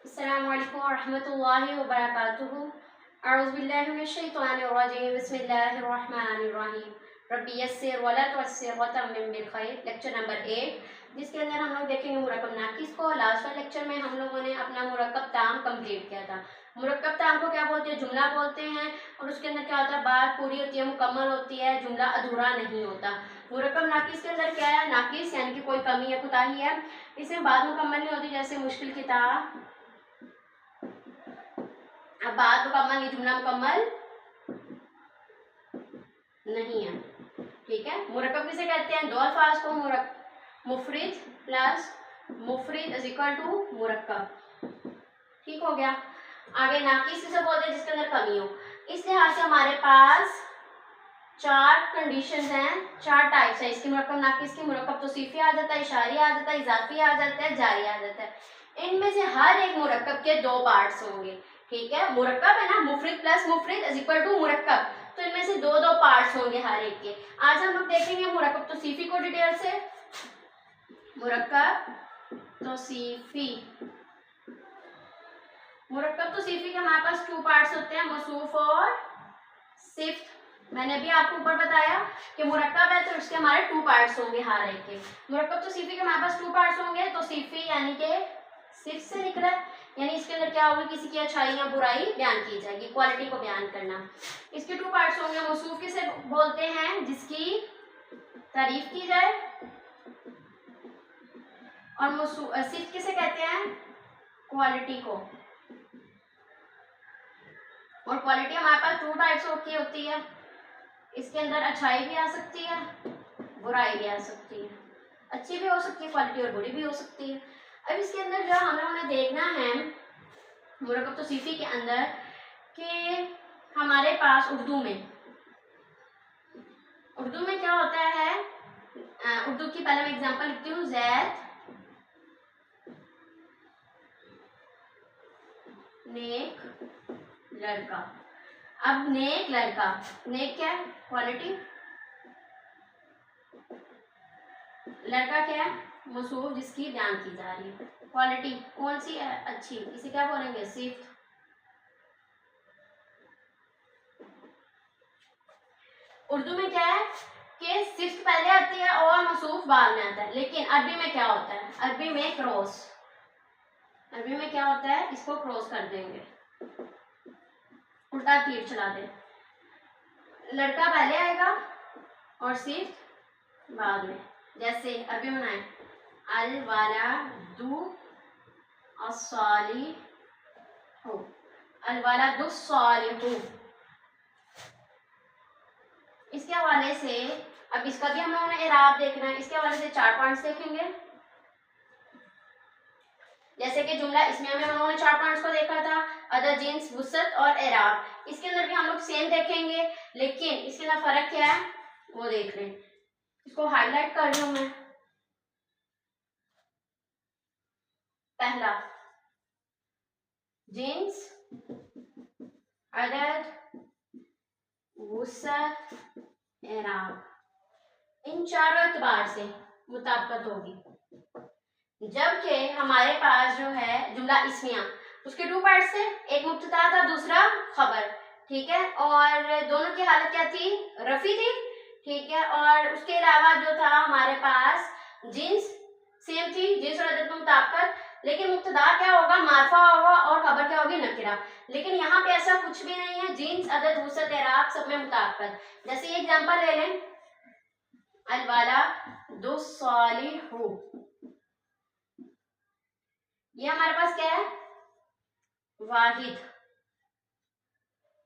अस्सलामु अलैकुम वरहमतुल्लाहि वबरकातुहू। अऊज़ुबिल्लाहि मिनश्शैतानिर्रजीम। बिस्मिल्लाहिर्रहमानिर्रहीम। रब्बी यस्सिर वला तुअस्सिर वतम्मिम बिल खैर। लेक्चर नंबर 8, जिसके अंदर हम लोग देखेंगे मुरक्कब नाकिस को। लास्ट वाले लेक्चर में हम लोगों ने अपना मुरक्कब ताम कंप्लीट किया था। मुरक्कब ताम को क्या बोलते हैं? जुमला बोलते हैं। और उसके अंदर क्या होता है? बात पूरी होती है, मुकम्मल होती है, जुमला अधूरा नहीं होता। मुरक्कब नाकिस के अंदर क्या है? नाकिस यानी कि कोई कमी या कोताही है, इसमें बात मुकम्मल नहीं होती। जैसे मुश्किल किताब, अब बात मुकम्मल नहीं, जुमला मुकम्मल नहीं है। ठीक है। मुरक्कब किसे कहते हैं? दो अल्फाज को मुफरिद प्लस मुफरिद इज इक्वल टू मुरक्कब। ठीक हो गया। आगे नाकिस किसे बोलते हैं? जिसके अंदर कमी हो। इस लिहाज से हमारे पास चार कंडीशंस हैं, चार टाइप्स है इसकी मुरक्कब नाकिस की। मुरक्कब तौसीफी आ जाता है, इशारी आ जाता है, इजाफी आ जाता है, जारी आ जाता है। इनमें से हर एक मुरक्कब के दो पार्ट्स होंगे। ठीक है। मुरक्कब है ना, मुफरिद प्लस मुफरिद इज इक्वल टू मुरक्कब, तो इनमें से दो दो पार्ट्स होंगे हर एक के। आज हम लोग देखेंगे मुरक्कब तौसीफी को डिटेल से। मुरक्कब तौसीफी, मुरक्कब तौसीफी के हमारे पास टू पार्ट्स होते हैं, मौसूफ और सिफ्त। मैंने भी आपको ऊपर बताया कि मुरक्कब है तो इसके हमारे टू पार्ट्स होंगे हर एक के। मुरक्कब तौसीफी के हमारे पास टू पार्ट्स होंगे। तौसीफी यानी कि सिफ्त से निकला, यानी इसके अंदर क्या होगी? किसी की अच्छाई या बुराई बयान की जाएगी, क्वालिटी को बयान करना। इसके टू पार्ट्स होंगे। मौसूफ किसे बोलते हैं? जिसकी तारीफ की जाए। और सिफ्त किसे कहते हैं? क्वालिटी को। और क्वालिटी हमारे पास टू टाइप्स की होती है। इसके अंदर अच्छाई भी आ सकती है, बुराई भी आ सकती है। अच्छी भी हो सकती है क्वालिटी और बुरी भी हो सकती है। अब इसके अंदर जो हम लोगों ने देखना है मुरक्कब तौसीफी के अंदर कि हमारे पास उर्दू में क्या होता है? उर्दू की पहले मैं एग्जांपल लिखती हूँ। जैद नेक लड़का। अब नेक लड़का, नेक क्या है? क्वालिटी। लड़का क्या है? मौसूफ जिसकी बयान की जा रही है। क्वालिटी कौन सी है? अच्छी। इसे क्या बोलेंगे? सिफ्त। उर्दू में क्या है कि सिफ्त पहले आती है और मौसूफ बाद में आता है। लेकिन अरबी में क्या होता है? अरबी में क्रॉस, अरबी में क्या होता है? इसको क्रॉस कर देंगे, उल्टा तीर चला दे। लड़का पहले आएगा और सिफ्त बाद में। जैसे अरबी में आए अल वालादु अस्सालिहु, अल वालादु अस्सालिहु। इसके हवाले से अब इसका भी हम लोगों ने इराब देखना है। इसके हवाले से चार पॉइंट्स देखेंगे। जैसे कि जुमला इसमें हम लोगों ने चार पॉइंट्स को देखा था, अदद, जिन्स, वुसअत और इराब। इसके अंदर भी हम लोग सेम देखेंगे, लेकिन इसके अंदर फर्क क्या है वो देख लें। इसको हाईलाइट कर रही हूं मैं। पहला जिन्स, अदद, वुसअत, इराब, इन चारों एतबार से मुताबिकत होगी। जबकि हमारे पास जो है जुमला इस्मिया, उसके टू पार्ट्स थे, एक मुब्तदा था, दूसरा खबर। ठीक है। और दोनों की हालत क्या थी? रफी थी। ठीक है। और उसके अलावा जो था हमारे पास जिन्स सेम थी, जिन्स और अदद में मुताबिकत। लेकिन मुब्तदा क्या होगा? मारफा होगा और खबर क्या होगी? नकिरा। लेकिन यहाँ पे ऐसा कुछ भी नहीं है। जिन्स, अदद, वुसअत, इराब सब में मुताबिकत। जैसे ये एग्जांपल ले लें, अल वालादु अस्सालिहु, ये हमारे पास क्या है? वाहिद।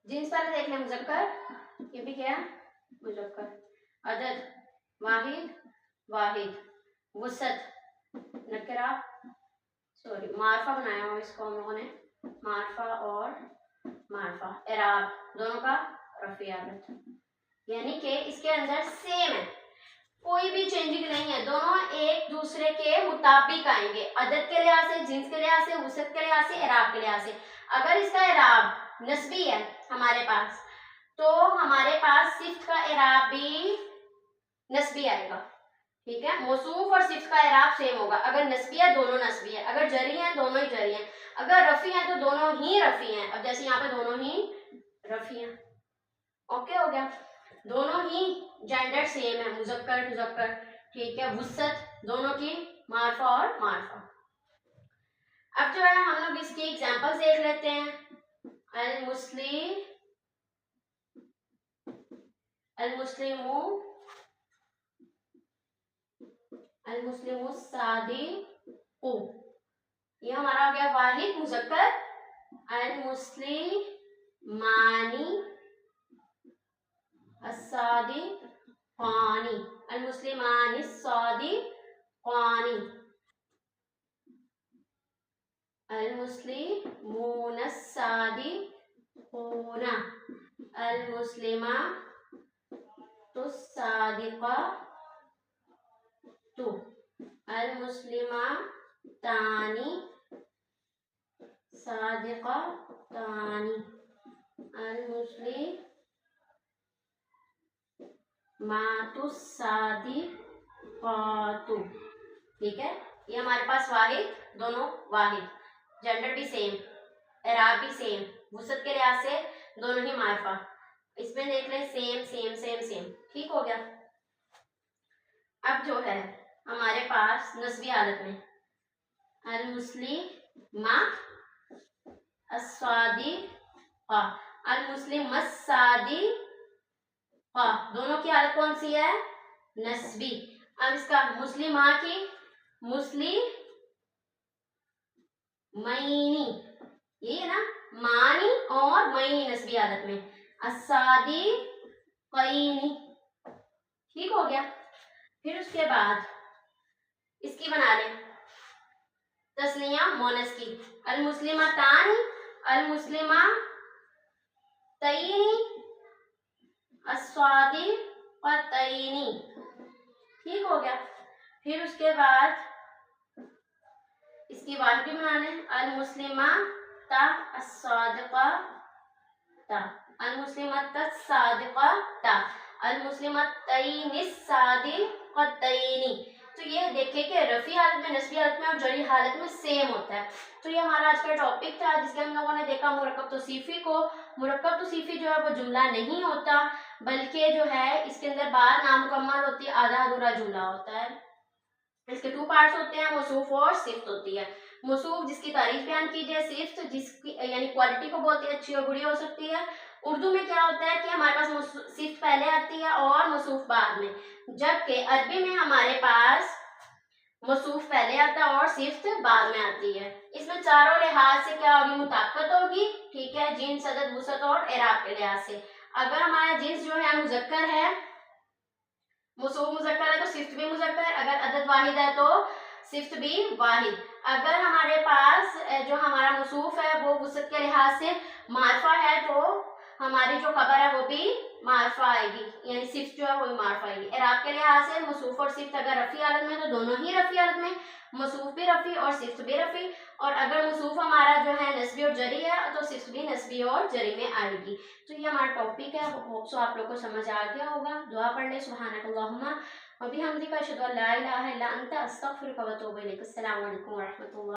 जिन्स पहले देख लें, मुजक्कर, ये भी क्या है? मुजक्कर। अदद वाहिद, वाहिद। वुसअत नकरा, सॉरी मारफा बनाया हुआ इसको हम लोगों ने, मारफा और मारफा। इराब दोनों का रफी आदत, यानी कि इसके अंदर सेम है, कोई भी चेंजिंग नहीं है। दोनों एक दूसरे के मुताबिक आएंगे, अदद के लिहाज से, जिन्स के लिहाज से, वुसअत के लिहाज से, इराब के लिहाज से। अगर इसका इराब नस्बी है हमारे पास, तो हमारे पास सिफ्त का इराब भी नस्बी आएगा। ठीक है। मौसूफ और सिफ्त का इराब सेम होगा। अगर नस्बी है दोनों नस्बी है, अगर जरी है दोनों ही जरी है। अगर रफी है तो दोनों ही रफी हैं। अब जैसे यहाँ पे दोनों ही रफी हैं, ओके हो गया, दोनों ही जेंडर सेम है, मुजक्कर मुजक्कर, ठीक है। वुसत दोनों की मारफा और मारफा। अब जो है हम लोग इसकी एग्जांपल्स देख लेते हैं। अल मुस्लिमू अल मुस्लिमू सादिकु, ये हमारा हो गया वाहिद मुजक्कर। अल मुस्लिमानी अस्सादिक़ानी, अल मुस्लिमानी सादिक़ानी, अल मुस्लिमून सादिक़ूना, अल मुस्लिमातु सादिक़ातु, अल मुस्लिमातानी सादिक़ातानी, अल मुस्लिमातु सादिक़ातु, ठीक है। ये हमारे पास वाहिद, दोनों वाहिद, जेंडर भी सेम, एराब भी सेम, वुसत के लिहाज से दोनों ही मारफा। इसमें देख लें सेम सेम सेम सेम, ठीक हो गया। अब जो है हमारे पास नस्बी हालत में अल मुस्लिमा अस्सादिक़ा, अल मुस्लिमस्सादिक़ा, दोनों की हालत कौन सी है? नस्बी। अब इसका मुस्लिमा की मुस्लिमैनी, ये है ना, मानी और मैनी नस्बी हालत में, अस्सादिक़ैनी, ठीक हो गया। फिर उसके बाद इसकी बना लें तस्निया मोनस की, अल मुस्लिमतानी अल मुस्लिमतैनी अस्सादिक़तैनी, ठीक हो गया। फिर उसके बाद इसकी वाहिद भी बना लें, अल मुस्लिमाता अस्सादिक़ाता, अल मुस्लिमाता सादिक़ाता, अल मुस्लिमतैनी सादिक़तैनी। तो ये देखें कि रफ़ी हालत में, नस्बी हालत में और जरी हालत में सेम होता है। तो ये हमारा आज का टॉपिक था जिसके हम लोगों ने देखा मुरक्कब तौसीफ़ी को। मुरक्कब तौसीफ़ी जो है वो जुमला नहीं होता, बल्कि जो है इसके अंदर बात नामुकम्मल होती है, आधा अधूरा जुमला होता है। इसके 2 पार्ट्स होते हैं, मौसूफ और सिफ्त होती है। मौसूफ जिसकी तारीफ बयान की जाए, सिफ्त जिसकी यानी क्वालिटी को बोलते हैं, अच्छी और बुरी हो सकती है। उर्दू में क्या होता है कि हमारे पास सिफ्त पहले आती है और मौसूफ बाद में, जबकि अरबी में हमारे पास मौसूफ पहले आता है और सिफ्त बाद में आती है। इसमें चारों लिहाज से क्या होगी? मुताकत होगी, ठीक है, जिन्स, अदद, वुसअत और एराब के लिहाज से। अगर हमारा जिन्स जो है मुजक्कर है, मौसूफ मुजक्कर है तो सिफ्त भी मुजक्कर, अगर अदद वाहिद है तो सिफ्त भी वाहिद। अगर हमारे पास जो हमारा मौसूफ है वो वुसअत के लिहाज से मारफा है तो हमारी जो खबर है वो भी मारफा आएगी, यानी सिफ्त जो है वो भी मारफा आएगी। एराब के लिहाज से मौसूफ और सिफ्त अगर रफ़ी हालत में तो दोनों ही रफ़ी हालत में, मौसूफ भी रफ़ी और सिफ्त भी रफ़ी, और अगर मौसूफ हमारा जो है नस्बी और जरी है तो सिफ्त भी नस्बी और जरी में आएगी। तो ये हमारा टॉपिक है, होप सो आप लोग को समझ आ गया होगा। दुआ पढ़ ले, सुब्हानकल्लाहुम्मा व बिहम्दिका अशहदु अल्ला इलाहा इल्ला अंता अस्तगफिरुका व अतूबु इलैक। अस्सलामु अलैकुम व रहमतुल्लाह।